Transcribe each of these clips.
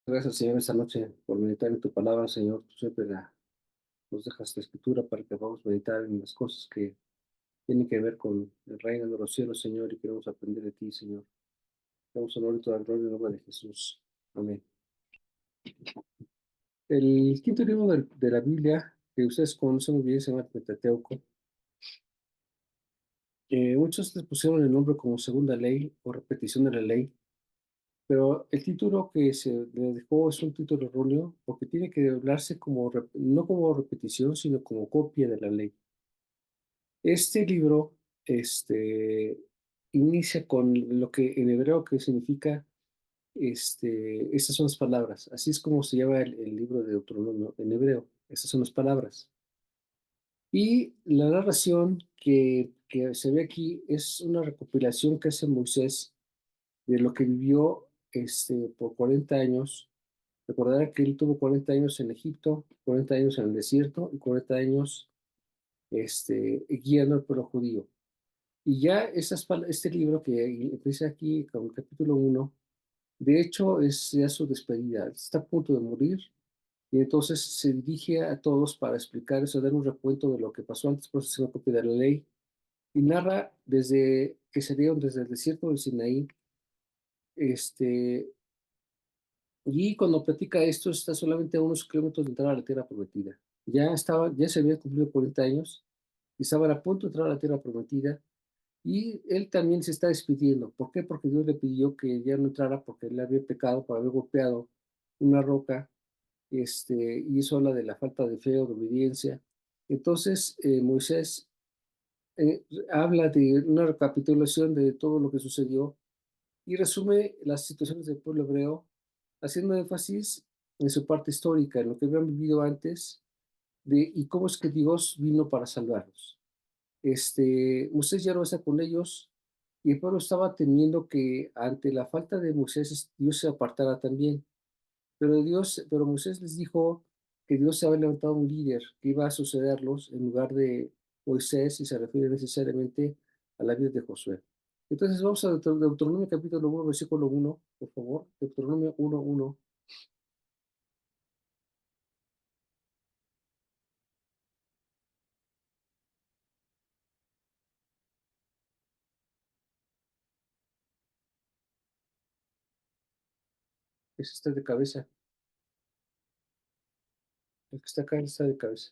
Gracias, Señor, esta noche por meditar en tu palabra, Señor. Tú siempre nos dejas la escritura para que podamos meditar en las cosas que tienen que ver con el reino de los cielos, Señor, y queremos aprender de ti, Señor. Damos honor y toda gloria en el nombre de Jesús. Amén. El quinto libro de la Biblia, que ustedes conocen muy bien, se llama Pentateuco. Muchos les pusieron el nombre como segunda ley o repetición de la ley, pero el título que se le dejó es un título erróneo porque tiene que hablarse como, no como repetición, sino como copia de la ley. Este libro, este, inicia con lo que en hebreo que significa, estas son las palabras. Así es como se llama el libro de Deuteronomio en hebreo. Estas son las palabras. Y la narración que se ve aquí es una recopilación que hace Moisés de lo que vivió, por 40 años. Recordará que él tuvo 40 años en Egipto, 40 años en el desierto y 40 años, guiando al pueblo judío. Y ya este libro que empieza aquí con el capítulo uno, de hecho es ya su despedida, está a punto de morir y entonces se dirige a todos para explicar eso, dar un recuento de lo que pasó antes, por eso se va a copia de la ley, y narra desde que salieron desde el desierto de Sinaí, este, y cuando platica esto está solamente a unos kilómetros de entrar a la tierra prometida. Ya se había cumplido 40 años y estaban a punto de entrar a la tierra prometida. Y él también se está despidiendo. ¿Por qué? Porque Dios le pidió que ya no entrara porque él había pecado por haber golpeado una roca, y eso habla de la falta de fe o de obediencia. Entonces, Moisés habla de una recapitulación de todo lo que sucedió y resume las situaciones del pueblo hebreo, haciendo énfasis en su parte histórica, en lo que habían vivido antes y cómo es que Dios vino para salvarlos. Moisés ya no está con ellos y el pueblo estaba temiendo que ante la falta de Moisés Dios se apartara también. Pero Moisés les dijo que Dios se había levantado un líder que iba a sucederlos en lugar de Moisés y se refiere necesariamente a la vida de Josué. Entonces vamos a Deuteronomio capítulo 1, versículo 1, por favor. Deuteronomio 1:1. Ese está de cabeza. El que está acá está de cabeza.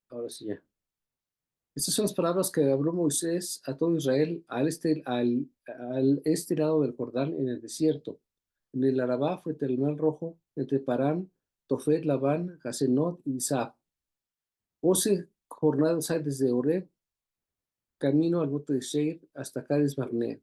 Ahora sí ya. Estas son las palabras que habló Moisés a todo Israel al este lado del Jordán en el desierto, en el Arabá frente al Mar Rojo, entre Parán, Tofet, Labán, Hasenot y Sab. 11 jornadas hay desde Horeb, camino al monte de Seir, hasta Cades Barnea.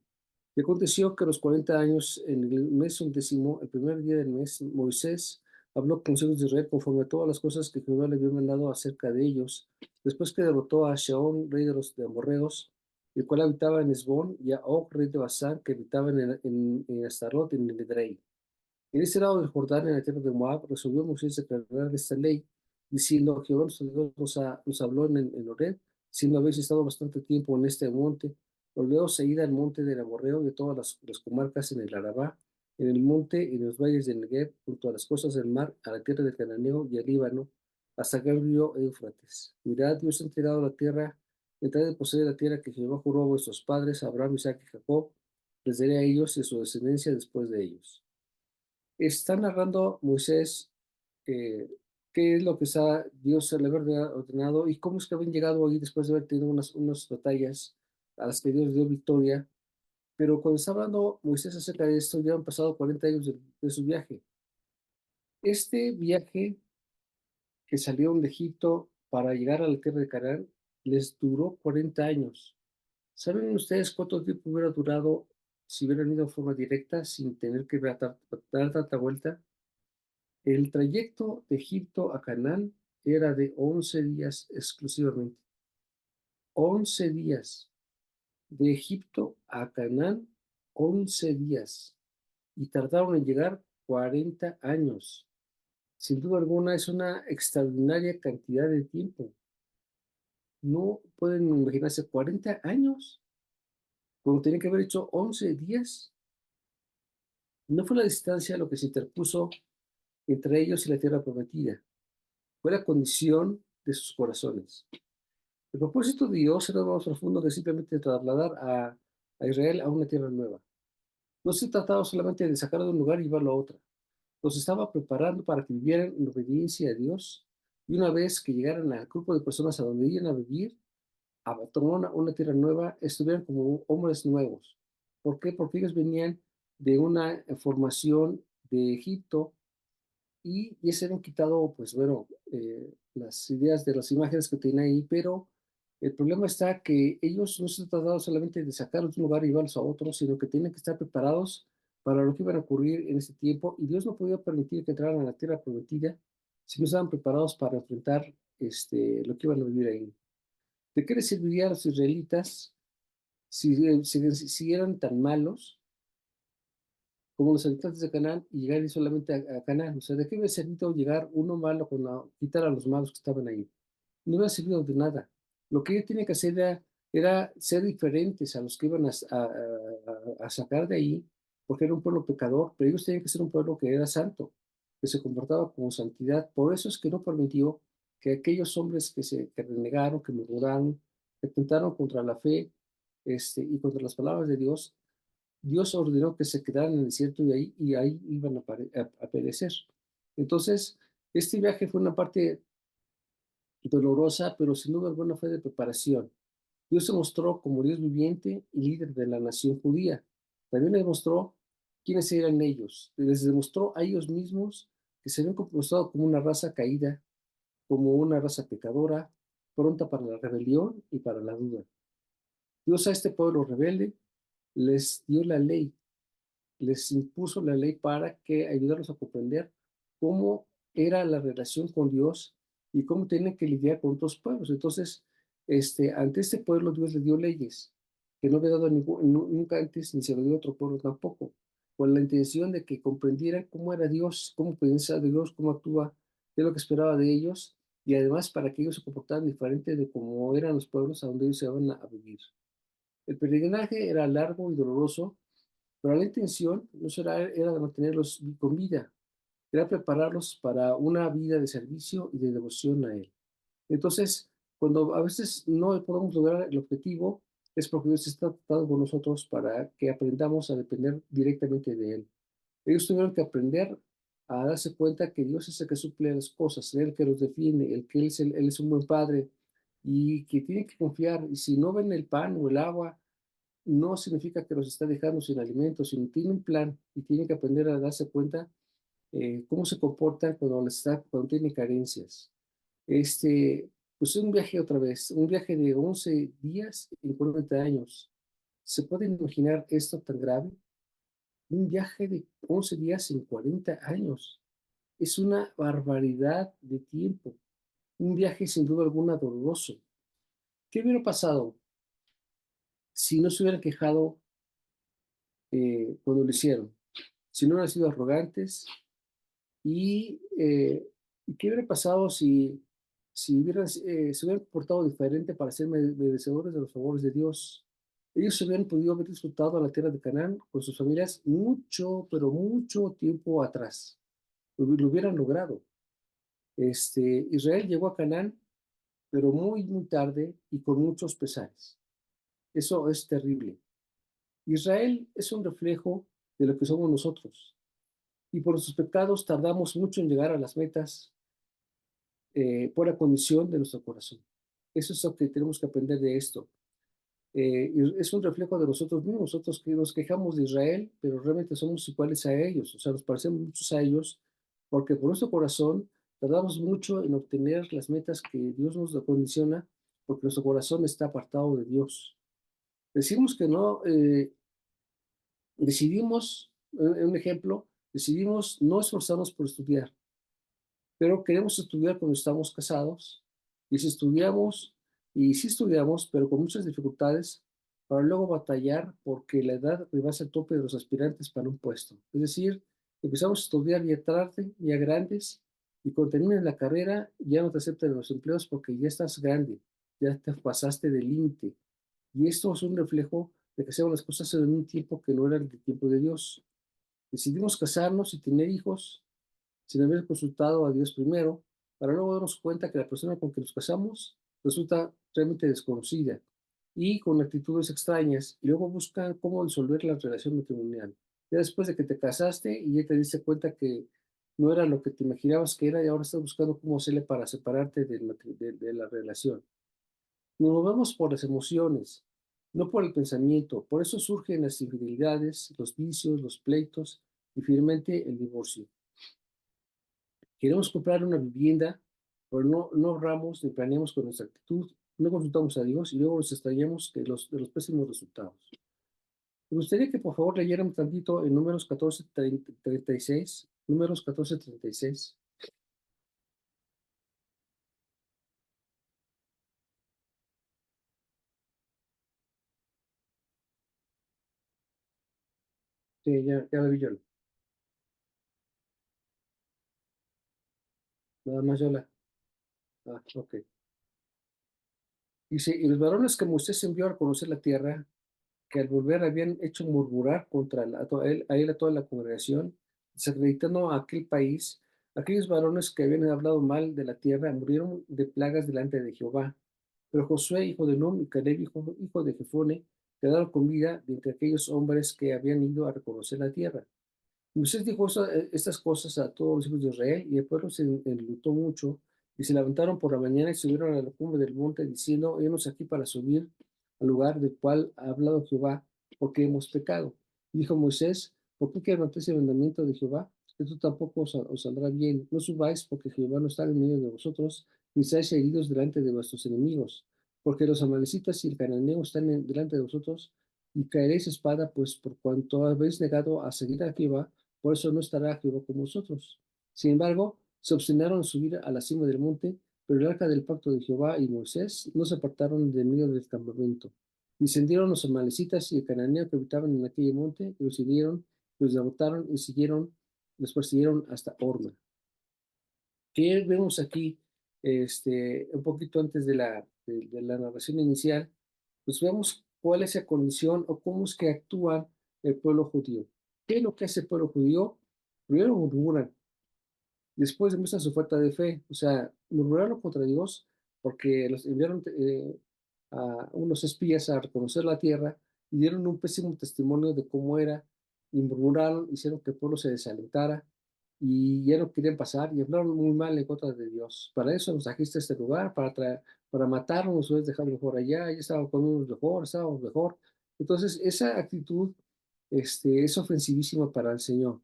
Y aconteció que a los 40 años, en el mes undécimo, el primer día del mes, Moisés habló con los hijos de Israel conforme a todas las cosas que Jehová le había mandado acerca de ellos, después que derrotó a Seón, rey de los amorreos, el cual habitaba en Esbón, y a Og, rey de Basán, que habitaba en Astarot, en el Edrei. En este lado del Jordán, en la tierra de Moab, resolvió Moisés declarar esta ley, diciendo: Jehová nuestro Dios nos habló en Horeb, siendo habéis estado bastante tiempo en este monte, volveos a ir al monte del Amorreo de todas las comarcas en el Arabá, en el monte, en los valles del Negev, junto a las costas del mar, a la tierra del Cananeo y al Líbano, hasta que el río Éufrates. Mirad, Dios ha entregado la tierra, entrad en poseer la tierra que Jehová juró a vuestros padres, Abraham, Isaac y Jacob, les daré a ellos y a su descendencia después de ellos. Está narrando Moisés, eh, qué es lo que Dios le había ordenado y cómo es que habían llegado ahí después de haber tenido unas batallas a las que Dios dio victoria. Pero cuando está hablando Moisés acerca de esto, ya han pasado 40 años de su viaje. Este viaje que salieron de Egipto para llegar a la tierra de Canaán les duró 40 años. ¿Saben ustedes cuánto tiempo hubiera durado si hubieran ido de forma directa sin tener que dar tanta vuelta? El trayecto de Egipto a Canaán era de 11 días exclusivamente. 11 días. De Egipto a Canaán, 11 días. Y tardaron en llegar 40 años. Sin duda alguna es una extraordinaria cantidad de tiempo. No pueden imaginarse 40 años. cuando tenían que haber hecho 11 días. No fue la distancia lo que se interpuso entre ellos y la tierra prometida, fue la condición de sus corazones. El propósito de Dios era más profundo que simplemente trasladar a Israel a una tierra nueva. No se trataba solamente de sacarlo de un lugar y llevarlo a otro. Los estaba preparando para que vivieran en obediencia a Dios y una vez que llegaran al grupo de personas a donde iban a vivir, a tomar una tierra nueva, estuvieran como hombres nuevos. ¿Por qué? Porque ellos venían de una formación de Egipto y ya se habían quitado, pues bueno, las ideas de las imágenes que tenían ahí, pero el problema está que ellos no se trataban solamente de sacarlos de un lugar y llevarlos a otro, sino que tienen que estar preparados para lo que iban a ocurrir en ese tiempo, y Dios no podía permitir que entraran a la tierra prometida si no estaban preparados para enfrentar lo que iban a vivir ahí. ¿De qué les serviría a los israelitas si eran tan malos como los habitantes de Canaán y llegar ahí solamente a Canaán? O sea, ¿de qué me servido llegar uno malo con quitar a los malos que estaban ahí? No me ha servido de nada. Lo que ellos tienen que hacer era ser diferentes a los que iban a sacar de ahí, porque era un pueblo pecador, pero ellos tenían que ser un pueblo que era santo, que se comportaba con santidad. Por eso es que no permitió que aquellos hombres que renegaron, que murmuraron, que atentaron contra la fe y contra las palabras de Dios, Dios ordenó que se quedaran en el desierto y ahí iban a perecer. Entonces, este viaje fue una parte dolorosa, pero sin duda alguna fue de preparación. Dios se mostró como Dios viviente y líder de la nación judía. También les mostró quiénes eran ellos. Les demostró a ellos mismos que se habían comportado como una raza caída, como una raza pecadora, pronta para la rebelión y para la duda. Dios a este pueblo rebelde les dio la ley, les impuso la ley para que ayudarlos a comprender cómo era la relación con Dios y cómo tienen que lidiar con otros pueblos. Entonces, ante este pueblo Dios le dio leyes que no había dado nunca antes, ni se lo dio a otro pueblo tampoco, con la intención de que comprendieran cómo era Dios, cómo pensaba Dios, cómo actúa, qué es lo que esperaba de ellos, y además para que ellos se comportaran diferente de cómo eran los pueblos a donde ellos se iban a vivir. El peregrinaje era largo y doloroso, pero la intención no era de mantenerlos con vida, era prepararlos para una vida de servicio y de devoción a Él. Entonces, cuando a veces no podemos lograr el objetivo, es porque Dios está tratando con nosotros para que aprendamos a depender directamente de Él. Ellos tuvieron que aprender a darse cuenta que Dios es el que suple las cosas, Él que los defiende, el que Él es un buen padre y que tienen que confiar. Y si no ven el pan o el agua, no significa que los está dejando sin alimento, sino tiene un plan y tiene que aprender a darse cuenta cómo se comportan cuando tiene carencias. Este, pues es un viaje otra vez, un viaje de 11 días en 40 años. ¿Se pueden imaginar esto tan grave? Un viaje de 11 días en 40 años. Es una barbaridad de tiempo. Un viaje sin duda alguna doloroso. ¿Qué hubiera pasado si no se hubieran quejado cuando lo hicieron? Si no hubieran sido arrogantes, y qué hubiera pasado si se hubieran portado diferente para ser merecedores de los favores de Dios. Ellos se hubieran podido haber disfrutado la tierra de Canaán con sus familias mucho, pero mucho tiempo atrás. Lo hubieran logrado. Israel llegó a Canaán, pero muy, muy tarde y con muchos pesares. Eso es terrible. Israel es un reflejo de lo que somos nosotros. Y por sus pecados tardamos mucho en llegar a las metas por la condición de nuestro corazón. Eso es lo que tenemos que aprender de esto. Y es un reflejo de nosotros mismos, nosotros que nos quejamos de Israel, pero realmente somos iguales a ellos, o sea, nos parecemos muchos a ellos, porque por nuestro corazón tardamos mucho en obtener las metas que Dios nos condiciona, porque nuestro corazón está apartado de Dios. Decimos que no, decidimos, un ejemplo, decidimos no esforzarnos por estudiar, pero queremos estudiar cuando estamos casados, y si estudiamos, y sí estudiamos, pero con muchas dificultades, para luego batallar porque la edad rebasa el tope de los aspirantes para un puesto. Es decir, empezamos a estudiar ya tarde, ya grandes, y cuando terminas la carrera ya no te aceptan los empleos porque ya estás grande, ya te pasaste del límite. Y esto es un reflejo de que hacíamos las cosas en un tiempo que no era el tiempo de Dios. Decidimos casarnos y tener hijos sin haber consultado a Dios primero, para luego darnos cuenta que la persona con que nos casamos resulta realmente desconocida y con actitudes extrañas, y luego buscan cómo disolver la relación matrimonial. Ya después de que te casaste y ya te diste cuenta que no era lo que te imaginabas que era, y ahora estás buscando cómo hacerle para separarte de la relación. Nos movemos por las emociones, no por el pensamiento. Por eso surgen las infidelidades, los vicios, los pleitos y finalmente el divorcio. Queremos comprar una vivienda, pero no ahorramos ni planeamos con nuestra actitud, no consultamos a Dios y luego nos extrañamos de los pésimos resultados. Me gustaría que por favor leyeran tantito en Números 14:36, Números 14:36. Sí, ya la vi yo. Nada más yo la. Ok. Dice, y los varones que Moisés envió a conocer la tierra, que al volver habían hecho murmurar contra a él a toda la congregación, desacreditando a aquel país. Aquellos varones que habían hablado mal de la tierra murieron de plagas delante de Jehová. Pero Josué, hijo de Nun, y Caleb, hijo de Jefone, quedaron con vida de entre aquellos hombres que habían ido a reconocer la tierra. Moisés dijo estas cosas a todos los hijos de Israel, y el pueblo se enlutó mucho, y se levantaron por la mañana y subieron a la cumbre del monte, diciendo, hemos aquí para subir al lugar del cual ha hablado Jehová, porque hemos pecado. Y dijo Moisés, ¿por qué quebrantáis el mandamiento de Jehová? Esto tampoco os saldrá bien. No subáis, porque Jehová no está en medio de vosotros, ni seáis heridos delante de vuestros enemigos, porque los amalecitas y el cananeo están delante de vosotros, y caeréis espada, pues por cuanto habéis negado a seguir a Jehová, por eso no estará Jehová con vosotros. Sin embargo, se obstinaron en subir a la cima del monte, pero el arca del pacto de Jehová y Moisés no se apartaron de medio del campamento. Descendieron los amalecitas y el cananeo que habitaban en aquel monte, y los hirieron, los derrotaron y los persiguieron hasta Horma. ¿Qué vemos aquí? Un poquito antes de la narración inicial, pues vemos cuál es la condición o cómo es que actúa el pueblo judío. ¿Qué es lo que hace el pueblo judío? Primero murmuran, después demuestran su falta de fe, o sea, murmuraron contra Dios porque los enviaron a unos espías a reconocer la tierra y dieron un pésimo testimonio de cómo era, y murmuraron, hicieron que el pueblo se desalentara y ya no querían pasar y hablaron muy mal en contra de Dios. Para eso nos trajiste a este lugar, para matarnos, nos hubieras dejado mejor allá, ya estábamos comiendo mejor, estábamos mejor. Entonces, esa actitud es ofensivísima para el Señor.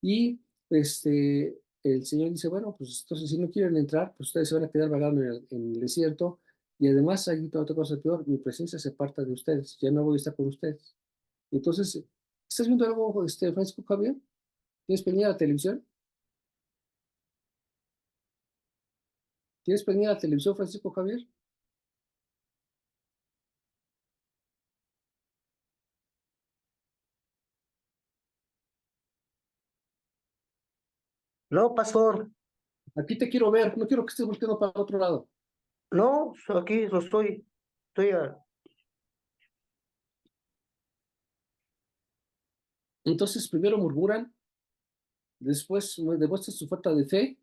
Y el Señor dice, bueno, pues entonces si no quieren entrar, pues ustedes se van a quedar vagando en el desierto, y además hay otra cosa peor, mi presencia se aparta de ustedes, ya no voy a estar con ustedes. Entonces, ¿estás viendo algo, Francisco Javier? ¿Tienes prendida la televisión? ¿Tienes prendida la televisión, Francisco Javier? No, pastor, Aquí te quiero ver, no quiero que estés volteando para otro lado. no, aquí lo estoy Entonces, primero murmuran, después demuestran su falta de fe,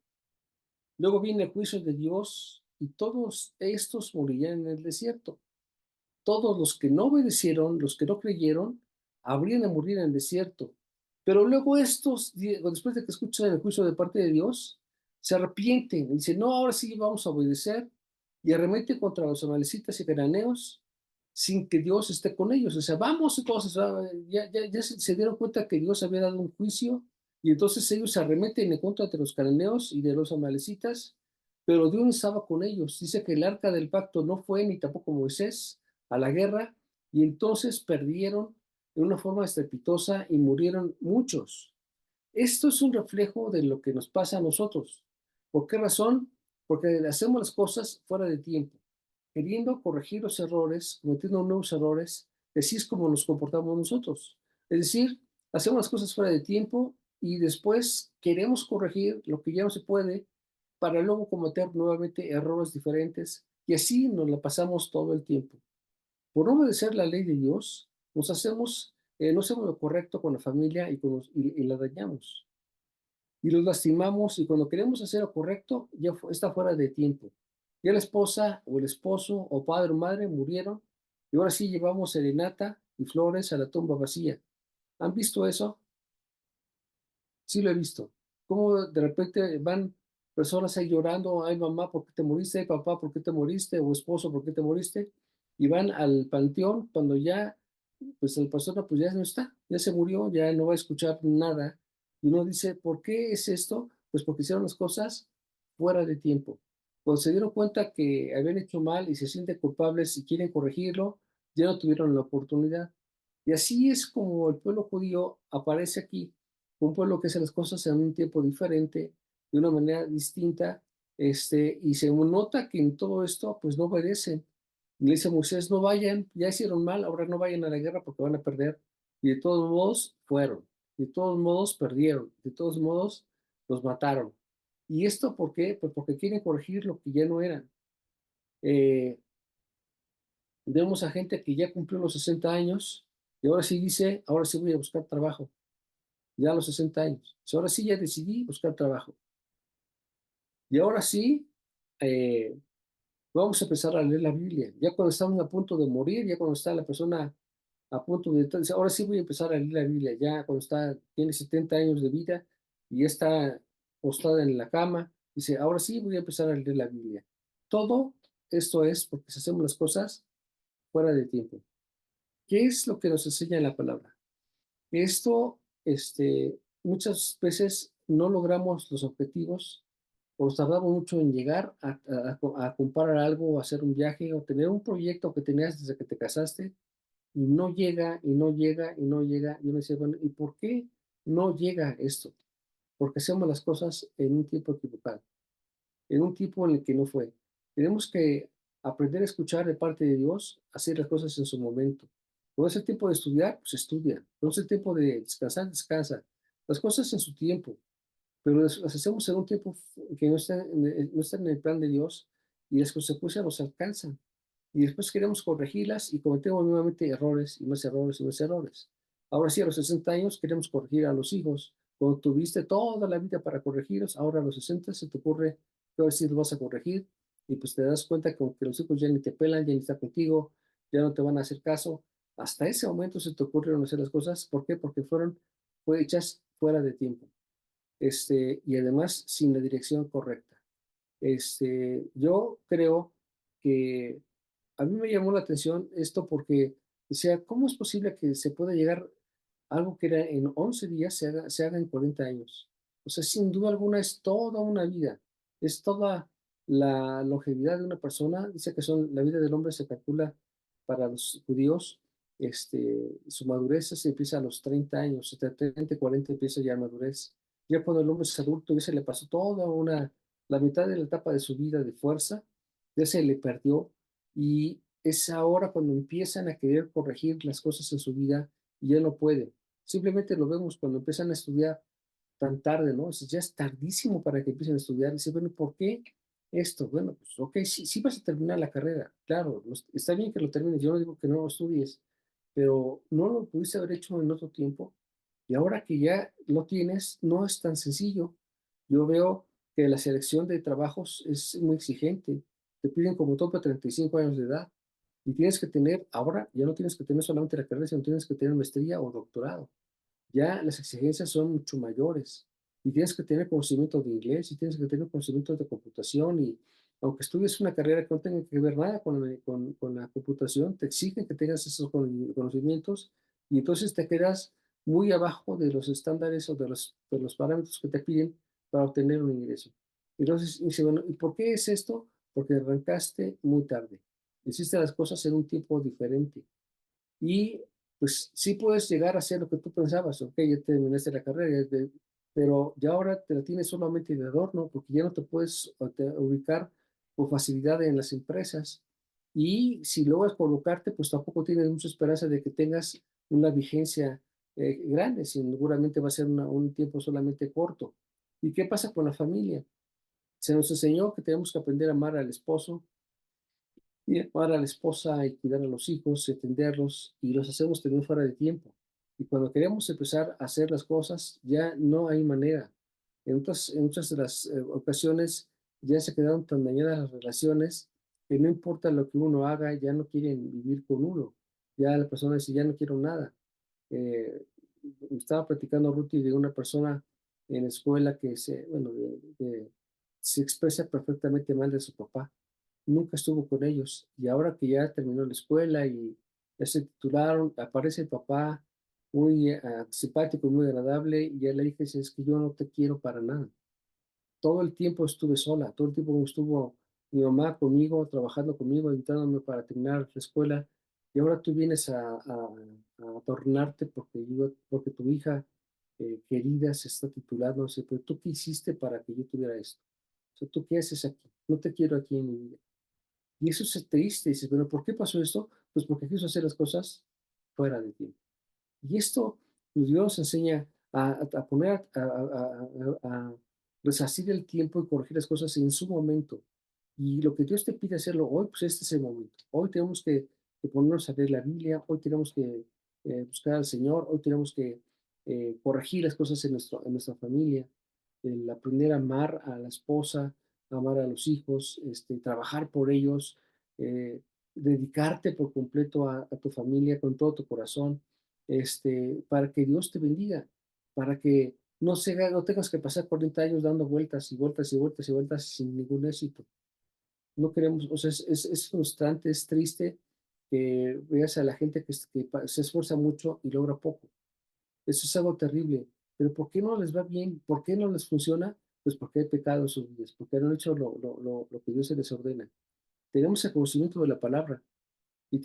luego viene el juicio de Dios y todos estos morirán en el desierto. Todos los que no obedecieron, los que no creyeron, habrían de morir en el desierto. Pero luego estos, después de que escuchan el juicio de parte de Dios, se arrepienten y dicen, no, ahora sí vamos a obedecer, y arremeten contra los amalecitas y cananeos sin que Dios esté con ellos. O sea, vamos entonces, ya se dieron cuenta que Dios había dado un juicio, y entonces ellos se arremeten en contra de los cananeos y de los amalecitas, pero Dios no estaba con ellos. Dice que el arca del pacto no fue ni tampoco Moisés a la guerra, y entonces perdieron de una forma estrepitosa y murieron muchos. Esto es un reflejo de lo que nos pasa a nosotros. ¿Por qué razón? Porque hacemos las cosas fuera de tiempo, queriendo corregir los errores, cometiendo nuevos errores. Así es como nos comportamos nosotros. Es decir, hacemos las cosas fuera de tiempo y después queremos corregir lo que ya no se puede, para luego cometer nuevamente errores diferentes, y así nos la pasamos todo el tiempo. Por no obedecer la ley de Dios, no hacemos lo correcto con la familia y la dañamos. Y los lastimamos y cuando queremos hacer lo correcto, está fuera de tiempo. Ya la esposa o el esposo o padre o madre murieron y ahora sí llevamos serenata y flores a la tumba vacía. ¿Han visto eso? Sí lo he visto. Cómo de repente van personas ahí llorando, ay mamá, ¿por qué te moriste? Ay papá, ¿por qué te moriste? O esposo, ¿por qué te moriste? Y van al panteón cuando ya, pues la persona pues ya no está, ya se murió, ya no va a escuchar nada. Y uno dice, ¿por qué es esto? Pues porque hicieron las cosas fuera de tiempo. Cuando se dieron cuenta que habían hecho mal y se sienten culpables y quieren corregirlo, ya no tuvieron la oportunidad. Y así es como el pueblo judío aparece aquí, un pueblo que hace las cosas en un tiempo diferente, de una manera distinta, y se nota que en todo esto, pues no obedecen. Y le dice a Moisés, no vayan, ya hicieron mal, ahora no vayan a la guerra porque van a perder. Y de todos modos fueron, de todos modos perdieron, de todos modos los mataron. ¿Y esto por qué? Pues porque quieren corregir lo que ya no eran. Eh, Vemos a gente que ya cumplió los 60 años y ahora sí dice, ahora sí voy a buscar trabajo ya a los 60 años. Ahora sí ya decidí buscar trabajo. Y ahora sí, eh, vamos a empezar a leer la Biblia. Ya cuando estamos a punto de morir, ya cuando está la persona a punto de... Dice, ahora sí voy a empezar a leer la Biblia. Ya cuando tiene 70 años de vida y ya está postada en la cama, dice, ahora sí voy a empezar a leer la Biblia. Todo esto es porque si hacemos las cosas fuera de tiempo. ¿Qué es lo que nos enseña la palabra? Esto, muchas veces no logramos los objetivos o nos tardamos mucho en llegar a comprar algo, o hacer un viaje o tener un proyecto que tenías desde que te casaste y no llega y no llega y no llega. Y uno dice, bueno, ¿y por qué no llega esto? Porque hacemos las cosas en un tiempo equivocado, en un tiempo en el que no fue. Tenemos que aprender a escuchar de parte de Dios, hacer las cosas en su momento. Cuando es el tiempo de estudiar, pues estudia. Cuando es el tiempo de descansar, descansa. Las cosas en su tiempo, pero las hacemos en un tiempo que no está en el plan de Dios y las consecuencias nos alcanzan. Y después queremos corregirlas y cometemos nuevamente errores y más errores y más errores. Ahora sí, a los 60 años queremos corregir a los hijos. Cuando tuviste toda la vida para corregirlos, ahora a los 60 se te ocurre que ahora sí los vas a corregir y pues te das cuenta que los hijos ya ni te pelan, ya ni están contigo, ya no te van a hacer caso. Hasta ese momento se te ocurrieron hacer las cosas. ¿Por qué? Porque fue hechas fuera de tiempo. Y además sin la dirección correcta. Yo creo que a mí me llamó la atención esto porque decía, ¿cómo es posible que se pueda llegar a algo que era en 11 días se haga en 40 años? O sea, sin duda alguna es toda una vida, es toda la longevidad de una persona. Dice que la vida del hombre se calcula para los judíos, su madurez se empieza a los 30 años, 30, 40 empieza ya madurez. Ya cuando el hombre es adulto, ya se le pasó la mitad de la etapa de su vida de fuerza, ya se le perdió y es ahora cuando empiezan a querer corregir las cosas en su vida y ya no pueden. Simplemente lo vemos cuando empiezan a estudiar tan tarde, ¿no? O sea, ya es tardísimo para que empiecen a estudiar. Y dice, bueno, ¿por qué esto? Bueno, pues ok, sí, sí vas a terminar la carrera, claro, está bien que lo termines, yo no digo que no lo estudies, pero no lo pudiste haber hecho en otro tiempo y ahora que ya lo tienes, no es tan sencillo. Yo veo que la selección de trabajos es muy exigente. Te piden como tope 35 años de edad y tienes que tener, ahora ya no tienes que tener solamente la carrera, sino tienes que tener maestría o doctorado. Ya las exigencias son mucho mayores y tienes que tener conocimiento de inglés y tienes que tener conocimiento de computación y aunque estudies una carrera que no tenga que ver nada con la computación, te exigen que tengas esos conocimientos y entonces te quedas muy abajo de los estándares o de los parámetros que te piden para obtener un ingreso. Entonces, dice, bueno, ¿y por qué es esto? Porque arrancaste muy tarde. Hiciste las cosas en un tiempo diferente. Y pues sí puedes llegar a hacer lo que tú pensabas, ok, ya terminaste la carrera, pero ya ahora te la tienes solamente de adorno, porque ya no te puedes ubicar con facilidad en las empresas. Y si logras colocarte, pues tampoco tienes mucha esperanza de que tengas una vigencia grande, seguramente va a ser un tiempo solamente corto. ¿Y qué pasa con la familia? Se nos enseñó que tenemos que aprender a amar al esposo, y amar a la esposa y cuidar a los hijos y atenderlos, y los hacemos también fuera de tiempo. Y cuando queremos empezar a hacer las cosas, ya no hay manera. En muchas de las ocasiones ya se quedaron tan dañadas las relaciones que no importa lo que uno haga, ya no quieren vivir con uno. Ya la persona dice, ya no quiero nada. Eh, Estaba platicando Ruti de una persona en la escuela que bueno, se expresa perfectamente mal de su papá. Nunca estuvo con ellos y ahora que ya terminó la escuela y ya se titularon, aparece el papá muy simpático, muy agradable y ya le dije, es que yo no te quiero para nada. Todo el tiempo estuve sola, todo el tiempo estuvo mi mamá conmigo, trabajando conmigo, ayudándome para terminar la escuela y ahora tú vienes a adornarte porque tu hija querida se está titulando, no sé, pero tú qué hiciste para que yo tuviera esto. O sea, ¿tú qué haces aquí? No te quiero aquí en mi vida. Y eso es triste. Dices, pero ¿por qué pasó esto? Pues porque quiso hacer las cosas fuera de tiempo. Y esto pues, Dios nos enseña a poner, a resarcir el tiempo y corregir las cosas en su momento. Y lo que Dios te pide hacerlo hoy, pues este es el momento. Hoy tenemos que ponernos a leer la Biblia, hoy tenemos que buscar al Señor, hoy tenemos que corregir las cosas en nuestra familia, el aprender a amar a la esposa, amar a los hijos, trabajar por ellos, eh, dedicarte por completo a tu familia con todo tu corazón, para que Dios te bendiga, para que no tengas que pasar 40 años dando vueltas y vueltas y vueltas y vueltas sin ningún éxito. No queremos, o sea, es frustrante, es triste que veas a la gente que se esfuerza mucho y logra poco. Eso es algo terrible. Pero ¿por qué no les va bien? ¿Por qué no les funciona? Pues porque hay pecado en sus vidas, porque no han hecho lo que Dios se les ordena. Tenemos el conocimiento de la palabra y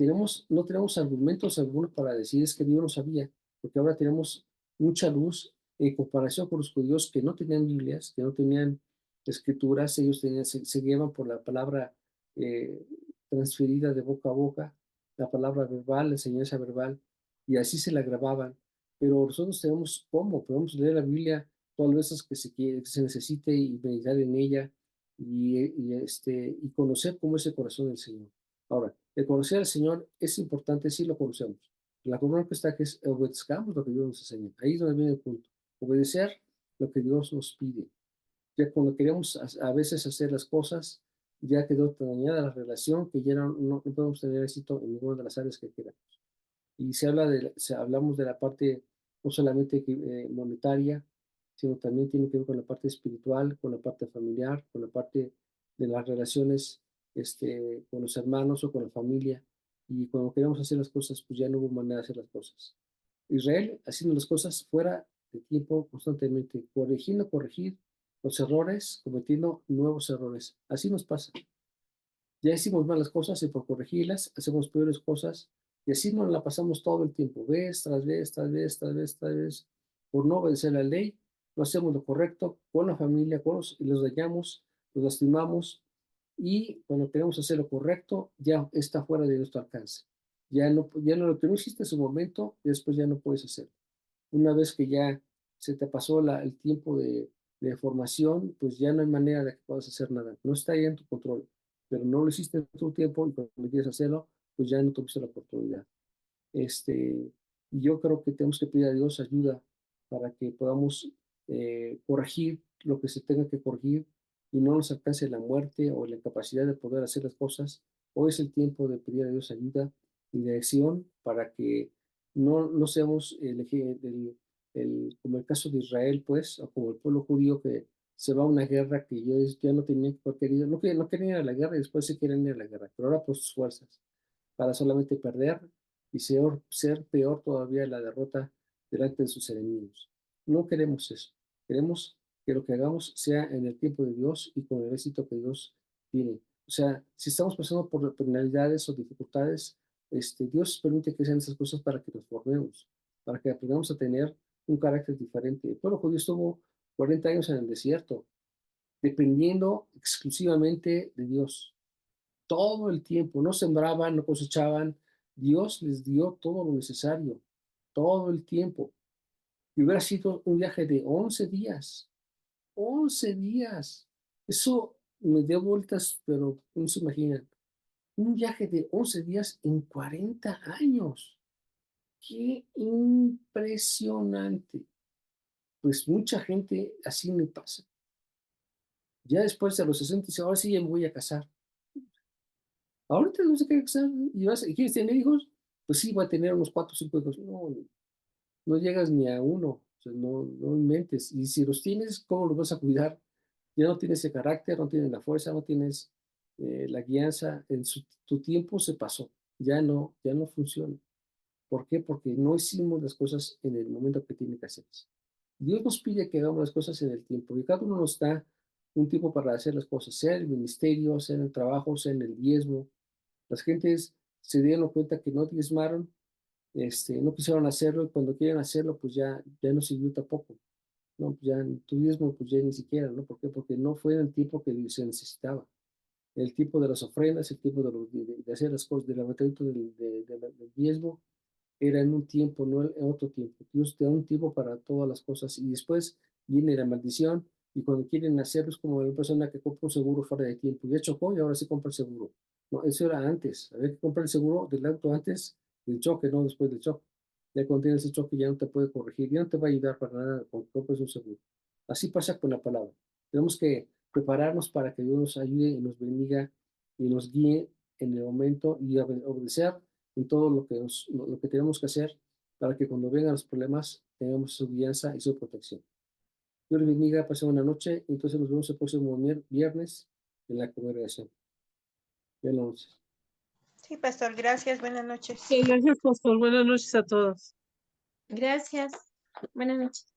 no tenemos argumentos algunos para decir es que Dios no sabía, porque ahora tenemos mucha luz en comparación con los judíos que no tenían Biblias, que no tenían escrituras, ellos se guiaban por la palabra eh, transferida de boca a boca, la palabra verbal, la enseñanza verbal, y así se la grababan. Pero nosotros tenemos cómo, podemos leer la Biblia todas las veces que se necesite y meditar en ella y conocer cómo es el corazón del Señor. Ahora, el conocer al Señor es importante si lo conocemos. La problema que está que es obedezcamos lo que Dios nos enseña. Ahí es donde viene el punto. Obedecer lo que Dios nos pide. Ya cuando queremos a veces hacer las cosas, ya quedó tan dañada la relación que ya no podemos tener éxito en ninguna de las áreas que queramos. Y hablamos de la parte no solamente monetaria, sino también tiene que ver con la parte espiritual, con la parte familiar, con la parte de las relaciones con los hermanos o con la familia. Y cuando queremos hacer las cosas, pues ya no hubo manera de hacer las cosas. Israel haciendo las cosas fuera de tiempo constantemente, corregir los errores, cometiendo nuevos errores. Así nos pasa. Ya hicimos malas cosas y por corregirlas hacemos peores cosas y así nos la pasamos todo el tiempo, vez tras vez, tras vez, tras vez, tras vez, por no obedecer la ley, no hacemos lo correcto con la familia, y los dañamos, los lastimamos y cuando queremos hacer lo correcto ya está fuera de nuestro alcance. Ya no lo que no hiciste en su momento, después ya no puedes hacerlo. Una vez que ya se te pasó el tiempo de formación, pues ya no hay manera de que puedas hacer nada. No está ahí en tu control, pero no lo hiciste en tu tiempo y cuando quieres hacerlo, pues ya no tuviste la oportunidad. Y yo creo que tenemos que pedir a Dios ayuda para que podamos corregir lo que se tenga que corregir y no nos alcance la muerte o la incapacidad de poder hacer las cosas. Hoy es el tiempo de pedir a Dios ayuda y dirección para que no seamos como el caso de Israel, pues, o como el pueblo judío que se va a una guerra que ellos ya no tenían querido, no querían ir a la guerra y después se quieren ir a la guerra, pero ahora por sus fuerzas, para solamente perder y ser peor todavía la derrota delante de sus enemigos. No queremos eso. Queremos que lo que hagamos sea en el tiempo de Dios y con el éxito que Dios tiene. O sea, si estamos pasando por penalidades o dificultades, Dios permite que sean esas cosas para que nos formemos, para que aprendamos a tener un carácter diferente. El pueblo judío estuvo 40 años en el desierto, dependiendo exclusivamente de Dios todo el tiempo, no sembraban, no cosechaban, Dios les dio todo lo necesario, todo el tiempo. Y hubiera sido un viaje de 11 días, 11 días. Eso me dio vueltas, pero no se imaginan. Un viaje de 11 días en 40 años. ¡Qué impresionante! Pues mucha gente así me pasa. Ya después de los 60 dice: "Ahora sí ya me voy a casar". Ahorita no se quiere casar, ¿no? ¿Y quieres tener hijos? Pues sí, voy a tener unos 4 o 5 hijos. No, no llegas ni a uno, o sea, no inventes. Y si los tienes, ¿cómo los vas a cuidar? Ya no tienes el carácter, no tienes la fuerza, no tienes, la guianza, tu tiempo se pasó, ya no funciona. ¿Por qué? Porque no hicimos las cosas en el momento que tiene que hacerse. Dios nos pide que hagamos las cosas en el tiempo, y cada uno nos da un tiempo para hacer las cosas, sea en el ministerio, sea en el trabajo, sea en el diezmo. Las gentes se dieron cuenta que no diezmaron, no quisieron hacerlo, y cuando quieren hacerlo, pues ya no sirvió tampoco. No, pues ya tu diezmo, pues ya ni siquiera, ¿no? ¿Por qué? Porque no fue en el tiempo que se necesitaba. El tiempo de las ofrendas, el tiempo de hacer las cosas, del levantamiento del diezmo, era en un tiempo, no en otro tiempo. Dios te da un tiempo para todas las cosas, y después viene la maldición, y cuando quieren hacerlo es como la persona que compra un seguro fuera de tiempo. Ya chocó y ahora sí compra el seguro. No, eso era antes. Había que comprar el seguro del auto antes del choque, no después del choque. Ya cuando tienes el choque ya no te puede corregir, ya no te va a ayudar para nada cuando compres un seguro. Así pasa con la palabra. Tenemos que prepararnos para que Dios nos ayude y nos bendiga y nos guíe en el momento, y obedecer en todo lo que tenemos que hacer para que cuando vengan los problemas tengamos su guianza y su protección. Dios les bendiga, pasen una noche, y entonces nos vemos el próximo viernes en la congregación. Buenas noches. Sí, pastor, gracias, buenas noches. Sí, gracias, pastor. Buenas noches a todos. Gracias. Buenas noches.